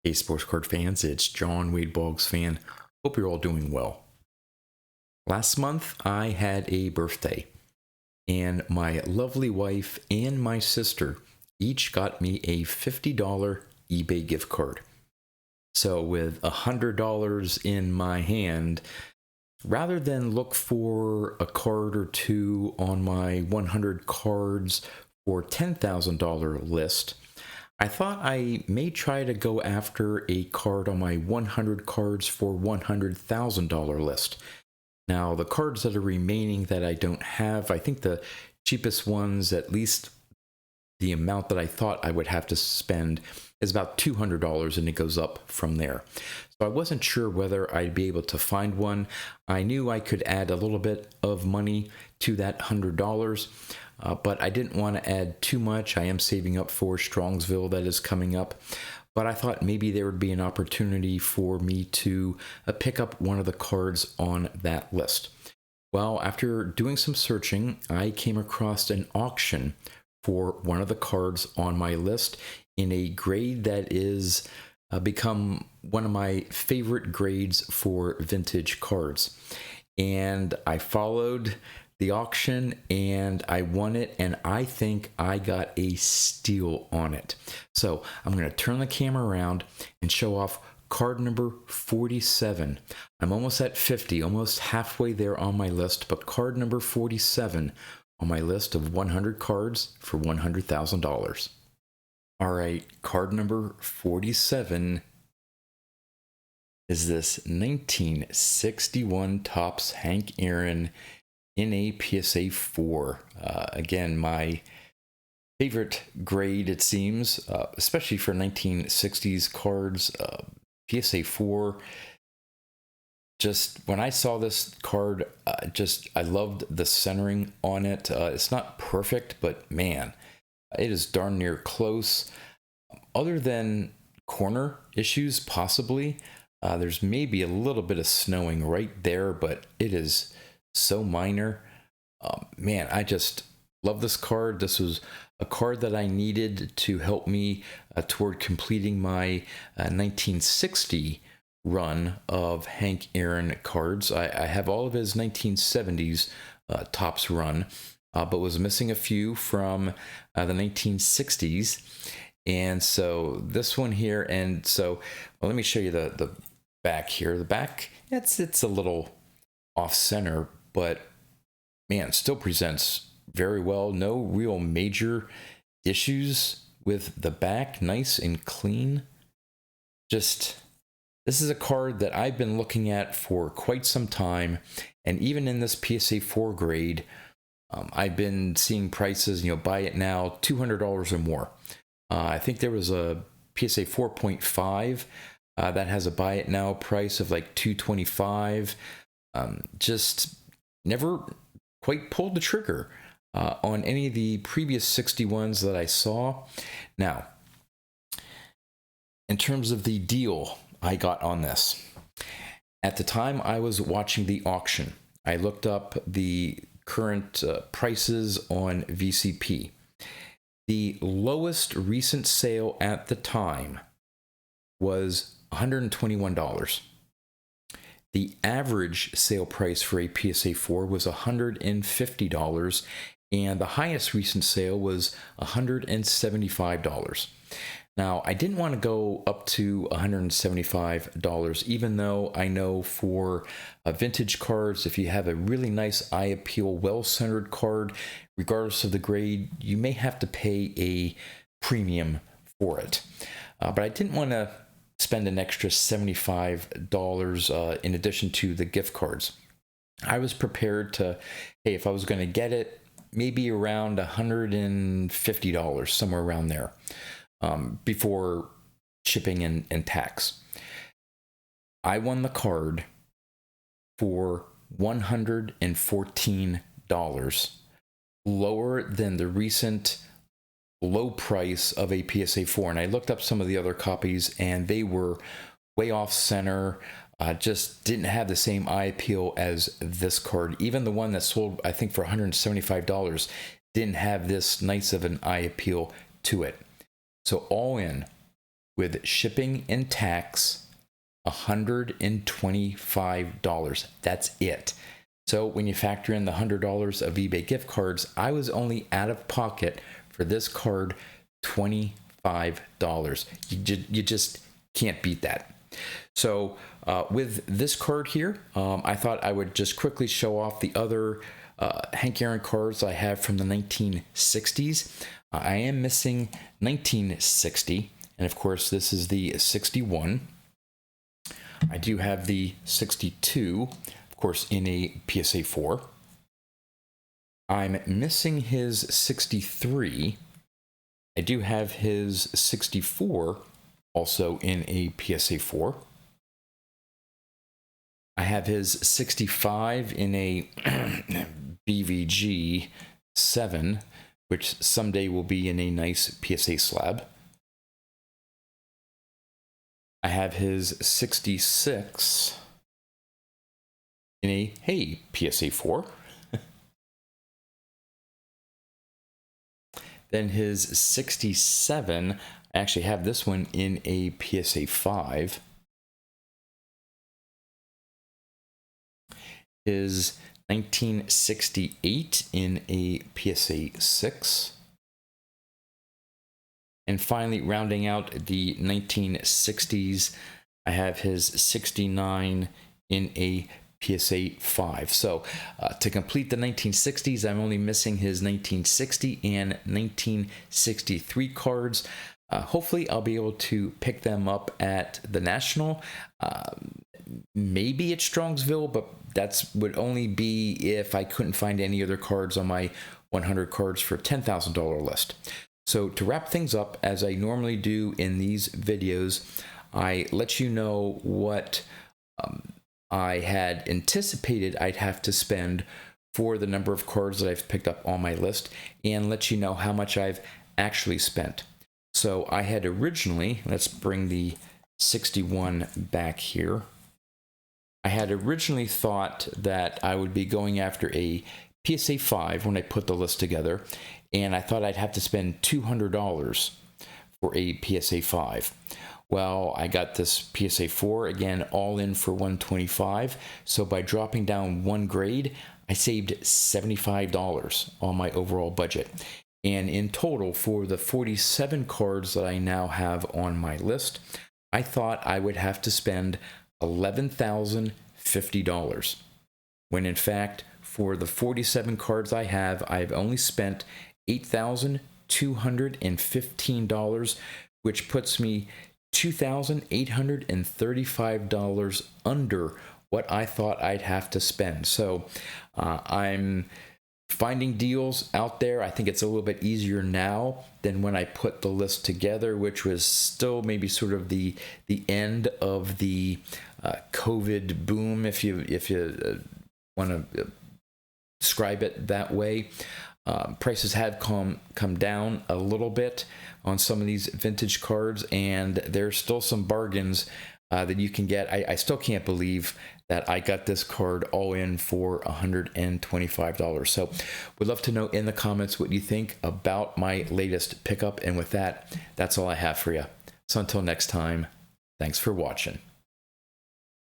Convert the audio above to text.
Hey, sports card fans, it's John Wade Boggs fan. Hope you're all doing well. Last month, I had a birthday, and my lovely wife and my sister each got me a $50 eBay gift card. So, with $100 in my hand, rather than look for a card or two on my 100 cards for $10,000 list, I thought I may try to go after a card on my 100 cards for $100,000 list. Now, the cards that are remaining that I don't have, I think the cheapest ones, at least the amount that I thought I would have to spend, is about $200, and it goes up from there. So I wasn't sure whether I'd be able to find one. I knew I could add a little bit of money to that $100. But I didn't want to add too much. I am saving up for Strongsville that is coming up. But I thought maybe there would be an opportunity for me to pick up one of the cards on that list. Well, after doing some searching, I came across an auction for one of the cards on my list in a grade that is become one of my favorite grades for vintage cards. And I followed the auction and I won it, and I think I got a steal on it. So I'm going to turn the camera around and show off card number 47. I'm almost at 50, almost halfway there on my list, but card number 47 on my list of 100 cards for $100,000. All right, card number 47 is this 1961 Topps Hank Aaron in a PSA 4. Again, my favorite grade, it seems, especially for 1960s cards. PSA 4, just when I saw this card, I loved the centering on it. It's not perfect, but man, it is darn near close. Other than corner issues, possibly, there's maybe a little bit of snowing right there, but it is so minor. Man, I just love this card. This was a card that I needed to help me toward completing my 1960 run of Hank Aaron cards. I have all of his 1970s Topps run, but was missing a few from the 1960s. And so this one here, and so well, let me show you the back here. The back, it's a little off center, but man, still presents very well. No real major issues with the back. Nice and clean. Just, this is a card that I've been looking at for quite some time. And even in this PSA 4 grade, I've been seeing prices, buy it now, $200 or more. I think there was a PSA 4.5 that has a buy it now price of like $225. Just never quite pulled the trigger on any of the previous 61s that I saw. Now, in terms of the deal I got on this, at the time I was watching the auction, I looked up the current prices on VCP. The lowest recent sale at the time was $121. The average sale price for a PSA 4 was $150, and the highest recent sale was $175. Now, I didn't want to go up to $175, even though I know for vintage cards, if you have a really nice eye appeal, well-centered card, regardless of the grade, you may have to pay a premium for it. But I didn't want to spend an extra $75 in addition to the gift cards. I was prepared to, hey, if I was going to get it, maybe around $150, somewhere around there, before shipping and tax. I won the card for $114, lower than the recent low price of a PSA 4. And I looked up some of the other copies and they were way off center, just didn't have the same eye appeal as this card. Even the one that sold, I think, for $175 didn't have this nice of an eye appeal to it. So all in, with shipping and tax, $125. That's it. So when you factor in the $100 of eBay gift cards, I was only out of pocket for this card $25. You just can't beat that. So with this card here, I thought I would just quickly show off the other Hank Aaron cards I have from the 1960s. I am missing 1960, and of course this is the 61. I do have the 62, of course, in a PSA 4. I'm missing his 63. I do have his 64 also in a PSA 4. I have his 65 in a BVG 7, which someday will be in a nice PSA slab. I have his 66 in a, hey, PSA 4. Then his 67, I actually have this one in a PSA 5. His 1968 in a PSA 6. And finally, rounding out the 1960s, I have his 69 in a PSA 5. So to complete the 1960s, I'm only missing his 1960 and 1963 cards. Hopefully, I'll be able to pick them up at the National. Maybe at Strongsville, but that's would only be if I couldn't find any other cards on my 100 cards for $10,000 list. So to wrap things up, as I normally do in these videos, I let you know what I had anticipated I'd have to spend for the number of cards that I've picked up on my list, and let you know how much I've actually spent. So I had originally, let's bring the 61 back here. I had originally thought that I would be going after a PSA 5 when I put the list together, and I thought I'd have to spend $200 for a PSA 5. Well, I got this PSA 4, again, all in for $125. So by dropping down one grade, I saved $75 on my overall budget. And in total, for the 47 cards that I now have on my list, I thought I would have to spend $11,050. When in fact, for the 47 cards I have, I've only spent $8,215, which puts me $2,835 under what I thought I'd have to spend. So I'm finding deals out there. I think it's a little bit easier now than when I put the list together, which was still maybe sort of the end of the COVID boom, if you want to describe it that way. Prices have come down a little bit on some of these vintage cards, and there's still some bargains that you can get. I still can't believe that I got this card all in for $125. So would love to know in the comments what you think about my latest pickup. And with that, that's all I have for you. So until next time, thanks for watching.